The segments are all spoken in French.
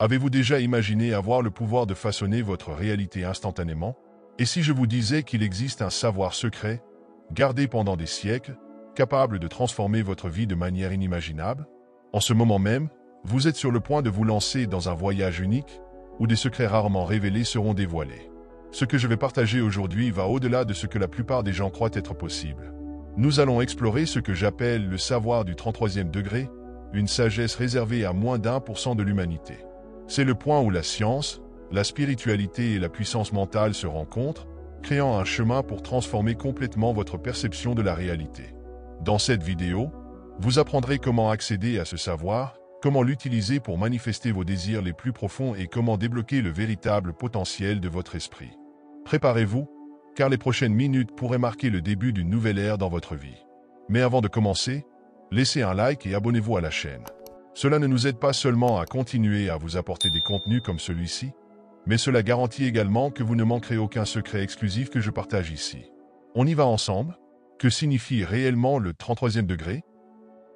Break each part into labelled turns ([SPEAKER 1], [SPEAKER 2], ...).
[SPEAKER 1] Avez-vous déjà imaginé avoir le pouvoir de façonner votre réalité instantanément? Et si je vous disais qu'il existe un savoir secret, gardé pendant des siècles, capable de transformer votre vie de manière inimaginable? En ce moment même, vous êtes sur le point de vous lancer dans un voyage unique, où des secrets rarement révélés seront dévoilés. Ce que je vais partager aujourd'hui va au-delà de ce que la plupart des gens croient être possible. Nous allons explorer ce que j'appelle le savoir du 33e degré, une sagesse réservée à moins d'1% de l'humanité. C'est le point où la science, la spiritualité et la puissance mentale se rencontrent, créant un chemin pour transformer complètement votre perception de la réalité. Dans cette vidéo, vous apprendrez comment accéder à ce savoir, comment l'utiliser pour manifester vos désirs les plus profonds et comment débloquer le véritable potentiel de votre esprit. Préparez-vous, car les prochaines minutes pourraient marquer le début d'une nouvelle ère dans votre vie. Mais avant de commencer, laissez un like et abonnez-vous à la chaîne. Cela ne nous aide pas seulement à continuer à vous apporter des contenus comme celui-ci, mais cela garantit également que vous ne manquerez aucun secret exclusif que je partage ici. On y va ensemble? Que signifie réellement le 33e degré?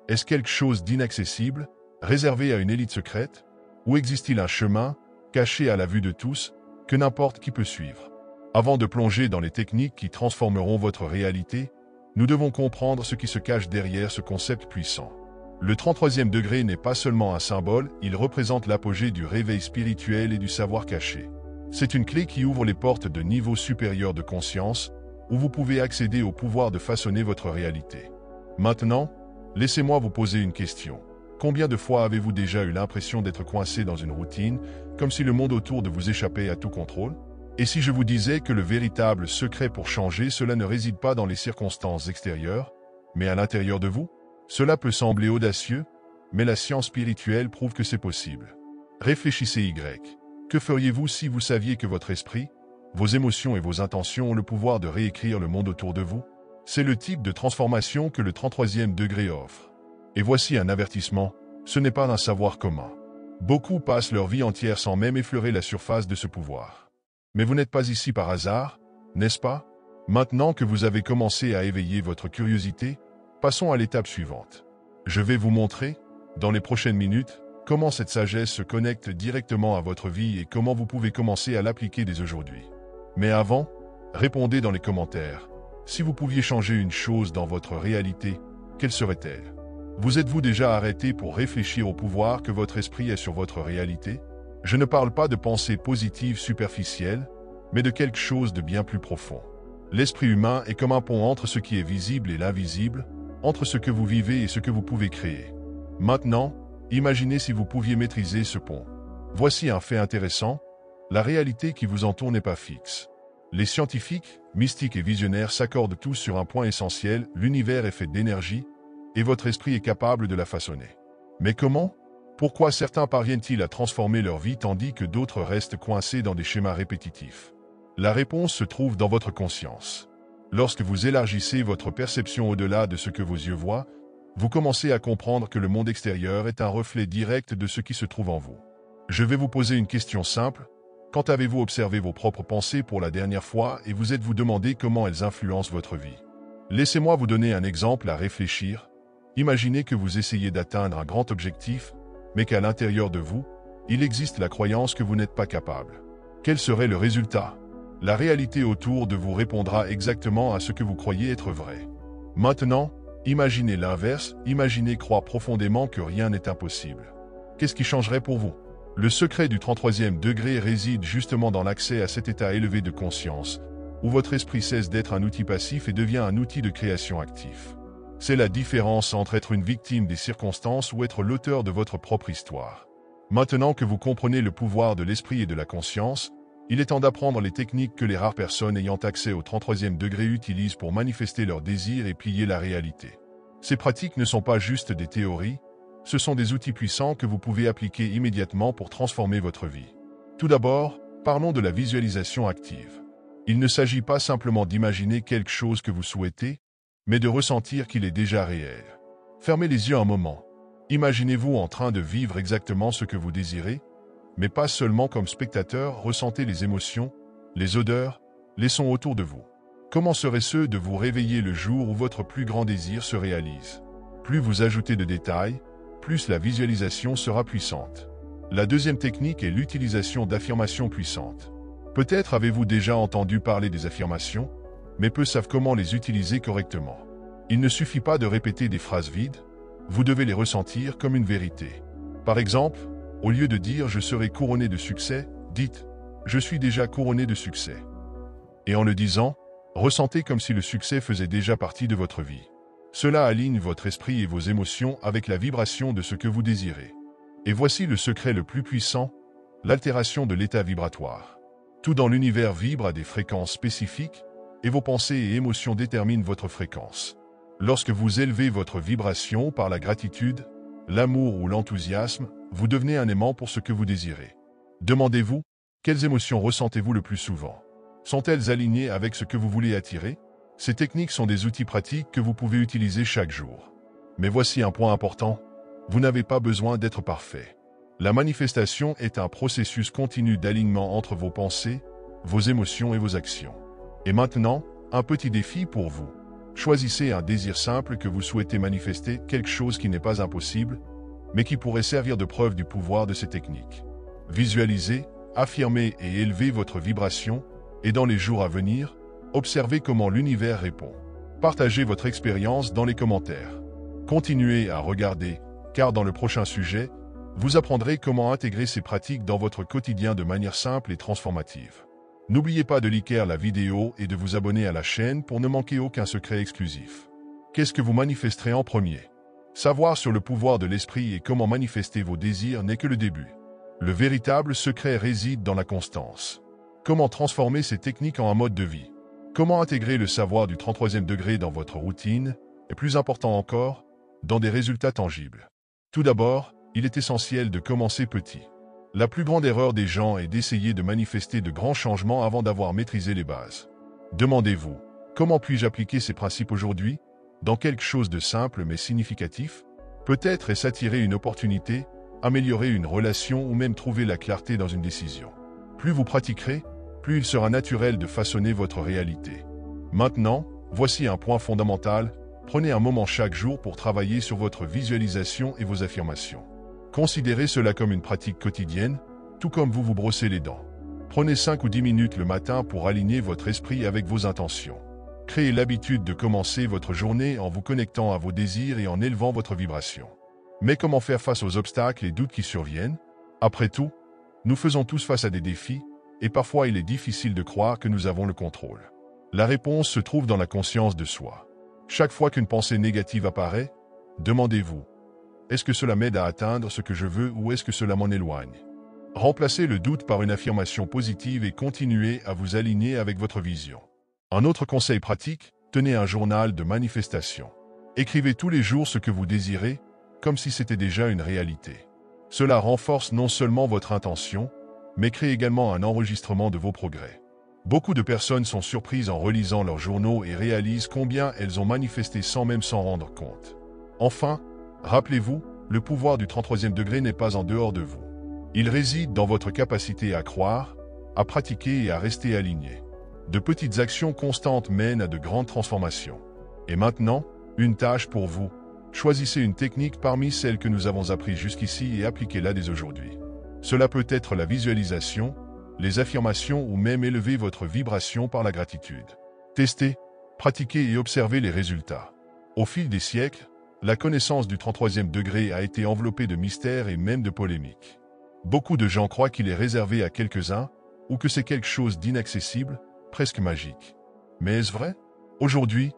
[SPEAKER 1] Est-ce quelque chose d'inaccessible, réservé à une élite secrète? Ou existe-t-il un chemin, caché à la vue de tous, que n'importe qui peut suivre? Avant de plonger dans les techniques qui transformeront votre réalité, nous devons comprendre ce qui se cache derrière ce concept puissant. Le 33e degré n'est pas seulement un symbole, il représente l'apogée du réveil spirituel et du savoir caché. C'est une clé qui ouvre les portes de niveaux supérieurs de conscience, où vous pouvez accéder au pouvoir de façonner votre réalité. Maintenant, laissez-moi vous poser une question. Combien de fois avez-vous déjà eu l'impression d'être coincé dans une routine, comme si le monde autour de vous échappait à tout contrôle? Et si je vous disais que le véritable secret pour changer, cela ne réside pas dans les circonstances extérieures, mais à l'intérieur de vous? Cela peut sembler audacieux, mais la science spirituelle prouve que c'est possible. Réfléchissez Y. Que feriez-vous si vous saviez que votre esprit, vos émotions et vos intentions ont le pouvoir de réécrire le monde autour de vous? C'est le type de transformation que le 33e degré offre. Et voici un avertissement, ce n'est pas un savoir commun. Beaucoup passent leur vie entière sans même effleurer la surface de ce pouvoir. Mais vous n'êtes pas ici par hasard, n'est-ce pas? Maintenant que vous avez commencé à éveiller votre curiosité, passons à l'étape suivante. Je vais vous montrer, dans les prochaines minutes, comment cette sagesse se connecte directement à votre vie et comment vous pouvez commencer à l'appliquer dès aujourd'hui. Mais avant, répondez dans les commentaires. Si vous pouviez changer une chose dans votre réalité, quelle serait-elle? Vous êtes-vous déjà arrêté pour réfléchir au pouvoir que votre esprit a sur votre réalité? Je ne parle pas de pensées positives superficielles, mais de quelque chose de bien plus profond. L'esprit humain est comme un pont entre ce qui est visible et l'invisible, entre ce que vous vivez et ce que vous pouvez créer. Maintenant, imaginez si vous pouviez maîtriser ce pont. Voici un fait intéressant, la réalité qui vous entoure n'est pas fixe. Les scientifiques, mystiques et visionnaires s'accordent tous sur un point essentiel, l'univers est fait d'énergie, et votre esprit est capable de la façonner. Mais comment? Pourquoi certains parviennent-ils à transformer leur vie tandis que d'autres restent coincés dans des schémas répétitifs? La réponse se trouve dans votre conscience. Lorsque vous élargissez votre perception au-delà de ce que vos yeux voient, vous commencez à comprendre que le monde extérieur est un reflet direct de ce qui se trouve en vous. Je vais vous poser une question simple. Quand avez-vous observé vos propres pensées pour la dernière fois et vous êtes-vous demandé comment elles influencent votre vie? Laissez-moi vous donner un exemple à réfléchir. Imaginez que vous essayez d'atteindre un grand objectif, mais qu'à l'intérieur de vous, il existe la croyance que vous n'êtes pas capable. Quel serait le résultat? La réalité autour de vous répondra exactement à ce que vous croyez être vrai. Maintenant, imaginez l'inverse, imaginez croire profondément que rien n'est impossible. Qu'est-ce qui changerait pour vous? Le secret du 33e degré réside justement dans l'accès à cet état élevé de conscience, où votre esprit cesse d'être un outil passif et devient un outil de création actif. C'est la différence entre être une victime des circonstances ou être l'auteur de votre propre histoire. Maintenant que vous comprenez le pouvoir de l'esprit et de la conscience, il est temps d'apprendre les techniques que les rares personnes ayant accès au 33e degré utilisent pour manifester leurs désirs et plier la réalité. Ces pratiques ne sont pas juste des théories, ce sont des outils puissants que vous pouvez appliquer immédiatement pour transformer votre vie. Tout d'abord, parlons de la visualisation active. Il ne s'agit pas simplement d'imaginer quelque chose que vous souhaitez, mais de ressentir qu'il est déjà réel. Fermez les yeux un moment. Imaginez-vous en train de vivre exactement ce que vous désirez, mais pas seulement comme spectateur, ressentez les émotions, les odeurs, les sons autour de vous. Comment serait-ce de vous réveiller le jour où votre plus grand désir se réalise? Plus vous ajoutez de détails, plus la visualisation sera puissante. La deuxième technique est l'utilisation d'affirmations puissantes. Peut-être avez-vous déjà entendu parler des affirmations, mais peu savent comment les utiliser correctement. Il ne suffit pas de répéter des phrases vides, vous devez les ressentir comme une vérité. Par exemple, au lieu de dire « je serai couronné de succès », dites « je suis déjà couronné de succès ». Et en le disant, ressentez comme si le succès faisait déjà partie de votre vie. Cela aligne votre esprit et vos émotions avec la vibration de ce que vous désirez. Et voici le secret le plus puissant, l'altération de l'état vibratoire. Tout dans l'univers vibre à des fréquences spécifiques, et vos pensées et émotions déterminent votre fréquence. Lorsque vous élevez votre vibration par la gratitude, l'amour ou l'enthousiasme, vous devenez un aimant pour ce que vous désirez. Demandez-vous, quelles émotions ressentez-vous le plus souvent? Sont-elles alignées avec ce que vous voulez attirer? Ces techniques sont des outils pratiques que vous pouvez utiliser chaque jour. Mais voici un point important, vous n'avez pas besoin d'être parfait. La manifestation est un processus continu d'alignement entre vos pensées, vos émotions et vos actions. Et maintenant, un petit défi pour vous. Choisissez un désir simple que vous souhaitez manifester, quelque chose qui n'est pas impossible, mais qui pourrait servir de preuve du pouvoir de ces techniques. Visualisez, affirmez et élevez votre vibration, et dans les jours à venir, observez comment l'univers répond. Partagez votre expérience dans les commentaires. Continuez à regarder, car dans le prochain sujet, vous apprendrez comment intégrer ces pratiques dans votre quotidien de manière simple et transformative. N'oubliez pas de liker la vidéo et de vous abonner à la chaîne pour ne manquer aucun secret exclusif. Qu'est-ce que vous manifesterez en premier? Savoir sur le pouvoir de l'esprit et comment manifester vos désirs n'est que le début. Le véritable secret réside dans la constance. Comment transformer ces techniques en un mode de vie? Comment intégrer le savoir du 33e degré dans votre routine? Et plus important encore, dans des résultats tangibles. Tout d'abord, il est essentiel de commencer petit. La plus grande erreur des gens est d'essayer de manifester de grands changements avant d'avoir maîtrisé les bases. Demandez-vous, comment puis-je appliquer ces principes aujourd'hui, dans quelque chose de simple mais significatif? Peut-être est-ce attirer une opportunité, améliorer une relation ou même trouver la clarté dans une décision. Plus vous pratiquerez, plus il sera naturel de façonner votre réalité. Maintenant, voici un point fondamental, prenez un moment chaque jour pour travailler sur votre visualisation et vos affirmations. Considérez cela comme une pratique quotidienne, tout comme vous vous brossez les dents. Prenez 5 ou 10 minutes le matin pour aligner votre esprit avec vos intentions. Créez l'habitude de commencer votre journée en vous connectant à vos désirs et en élevant votre vibration. Mais comment faire face aux obstacles et doutes qui surviennent? Après tout, nous faisons tous face à des défis, et parfois il est difficile de croire que nous avons le contrôle. La réponse se trouve dans la conscience de soi. Chaque fois qu'une pensée négative apparaît, demandez-vous, est-ce que cela m'aide à atteindre ce que je veux ou est-ce que cela m'en éloigne? Remplacez le doute par une affirmation positive et continuez à vous aligner avec votre vision. Un autre conseil pratique, tenez un journal de manifestation. Écrivez tous les jours ce que vous désirez, comme si c'était déjà une réalité. Cela renforce non seulement votre intention, mais crée également un enregistrement de vos progrès. Beaucoup de personnes sont surprises en relisant leurs journaux et réalisent combien elles ont manifesté sans même s'en rendre compte. Enfin, rappelez-vous, le pouvoir du 33e degré n'est pas en dehors de vous. Il réside dans votre capacité à croire, à pratiquer et à rester aligné. De petites actions constantes mènent à de grandes transformations. Et maintenant, une tâche pour vous. Choisissez une technique parmi celles que nous avons apprises jusqu'ici et appliquez-la dès aujourd'hui. Cela peut être la visualisation, les affirmations ou même élever votre vibration par la gratitude. Testez, pratiquez et observez les résultats. Au fil des siècles, la connaissance du 33e degré a été enveloppée de mystères et même de polémiques. Beaucoup de gens croient qu'il est réservé à quelques-uns ou que c'est quelque chose d'inaccessible, presque magique. Mais est-ce vrai? Aujourd'hui,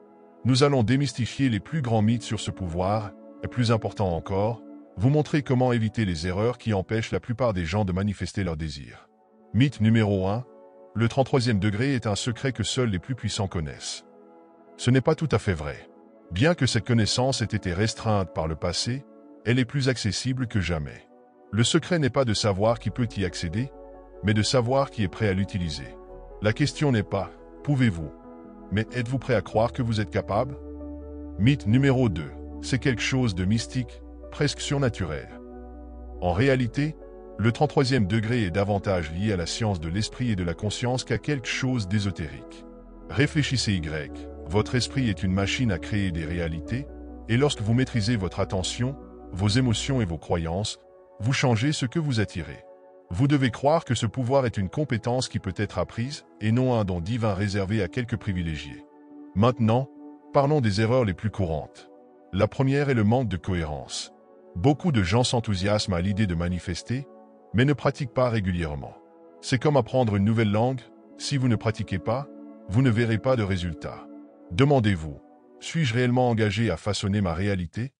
[SPEAKER 1] nous allons démystifier les plus grands mythes sur ce pouvoir et, plus important encore, vous montrer comment éviter les erreurs qui empêchent la plupart des gens de manifester leurs désirs. Mythe numéro 1. Le 33e degré est un secret que seuls les plus puissants connaissent. Ce n'est pas tout à fait vrai. Bien que cette connaissance ait été restreinte par le passé, elle est plus accessible que jamais. Le secret n'est pas de savoir qui peut y accéder, mais de savoir qui est prêt à l'utiliser. La question n'est pas « pouvez-vous ?» mais « êtes-vous prêt à croire que vous êtes capable ?» Mythe numéro 2. C'est quelque chose de mystique, presque surnaturel. En réalité, le 33e degré est davantage lié à la science de l'esprit et de la conscience qu'à quelque chose d'ésotérique. Réfléchissez Y. Votre esprit est une machine à créer des réalités, et lorsque vous maîtrisez votre attention, vos émotions et vos croyances, vous changez ce que vous attirez. Vous devez croire que ce pouvoir est une compétence qui peut être apprise et non un don divin réservé à quelques privilégiés. Maintenant, parlons des erreurs les plus courantes. La première est le manque de cohérence. Beaucoup de gens s'enthousiasment à l'idée de manifester, mais ne pratiquent pas régulièrement. C'est comme apprendre une nouvelle langue, si vous ne pratiquez pas, vous ne verrez pas de résultats. Demandez-vous, suis-je réellement engagé à façonner ma réalité?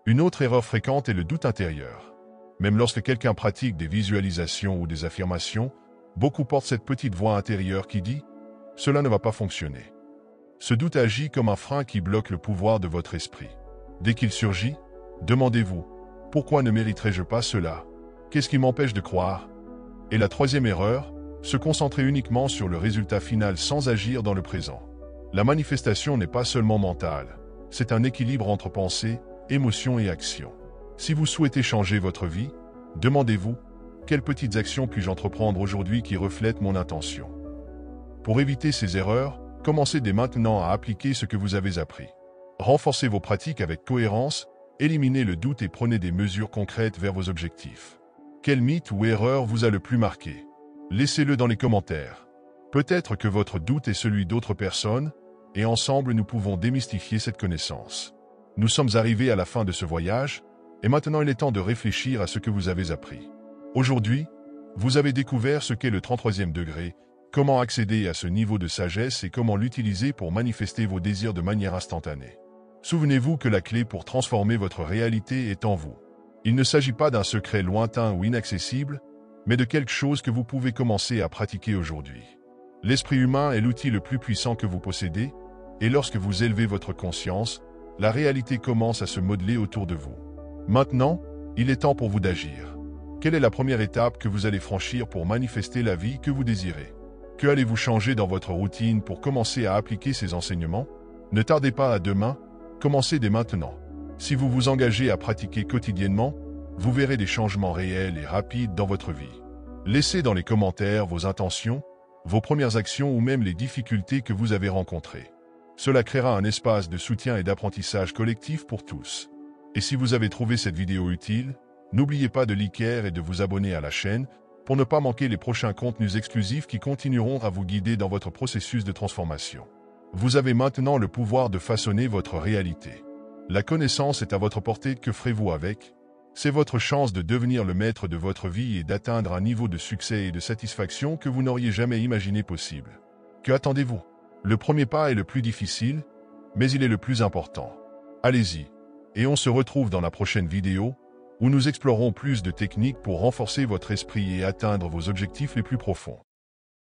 [SPEAKER 1] Une autre erreur fréquente est le doute intérieur. Même lorsque quelqu'un pratique des visualisations ou des affirmations, beaucoup portent cette petite voix intérieure qui dit « Cela ne va pas fonctionner ». Ce doute agit comme un frein qui bloque le pouvoir de votre esprit. Dès qu'il surgit, demandez-vous « Pourquoi ne mériterais-je pas cela? Qu'est-ce qui m'empêche de croire ?» Et la troisième erreur, se concentrer uniquement sur le résultat final sans agir dans le présent. La manifestation n'est pas seulement mentale, c'est un équilibre entre pensée, émotion et action. Si vous souhaitez changer votre vie, demandez-vous « Quelles petites actions puis-je entreprendre aujourd'hui qui reflètent mon intention ?» Pour éviter ces erreurs, commencez dès maintenant à appliquer ce que vous avez appris. Renforcez vos pratiques avec cohérence, éliminez le doute et prenez des mesures concrètes vers vos objectifs. Quel mythe ou erreur vous a le plus marqué? Laissez-le dans les commentaires. Peut-être que votre doute est celui d'autres personnes, et ensemble nous pouvons démystifier cette connaissance. Nous sommes arrivés à la fin de ce voyage, et maintenant il est temps de réfléchir à ce que vous avez appris. Aujourd'hui, vous avez découvert ce qu'est le 33e degré, comment accéder à ce niveau de sagesse et comment l'utiliser pour manifester vos désirs de manière instantanée. Souvenez-vous que la clé pour transformer votre réalité est en vous. Il ne s'agit pas d'un secret lointain ou inaccessible, mais de quelque chose que vous pouvez commencer à pratiquer aujourd'hui. L'esprit humain est l'outil le plus puissant que vous possédez, et lorsque vous élevez votre conscience, la réalité commence à se modeler autour de vous. Maintenant, il est temps pour vous d'agir. Quelle est la première étape que vous allez franchir pour manifester la vie que vous désirez? Que allez-vous changer dans votre routine pour commencer à appliquer ces enseignements? Ne tardez pas à demain, commencez dès maintenant. Si vous vous engagez à pratiquer quotidiennement, vous verrez des changements réels et rapides dans votre vie. Laissez dans les commentaires vos intentions, vos premières actions ou même les difficultés que vous avez rencontrées. Cela créera un espace de soutien et d'apprentissage collectif pour tous. Et si vous avez trouvé cette vidéo utile, n'oubliez pas de liker et de vous abonner à la chaîne pour ne pas manquer les prochains contenus exclusifs qui continueront à vous guider dans votre processus de transformation. Vous avez maintenant le pouvoir de façonner votre réalité. La connaissance est à votre portée, que ferez-vous avec? C'est votre chance de devenir le maître de votre vie et d'atteindre un niveau de succès et de satisfaction que vous n'auriez jamais imaginé possible. Que attendez-vous? Le premier pas est le plus difficile, mais il est le plus important. Allez-y. Et on se retrouve dans la prochaine vidéo, où nous explorerons plus de techniques pour renforcer votre esprit et atteindre vos objectifs les plus profonds.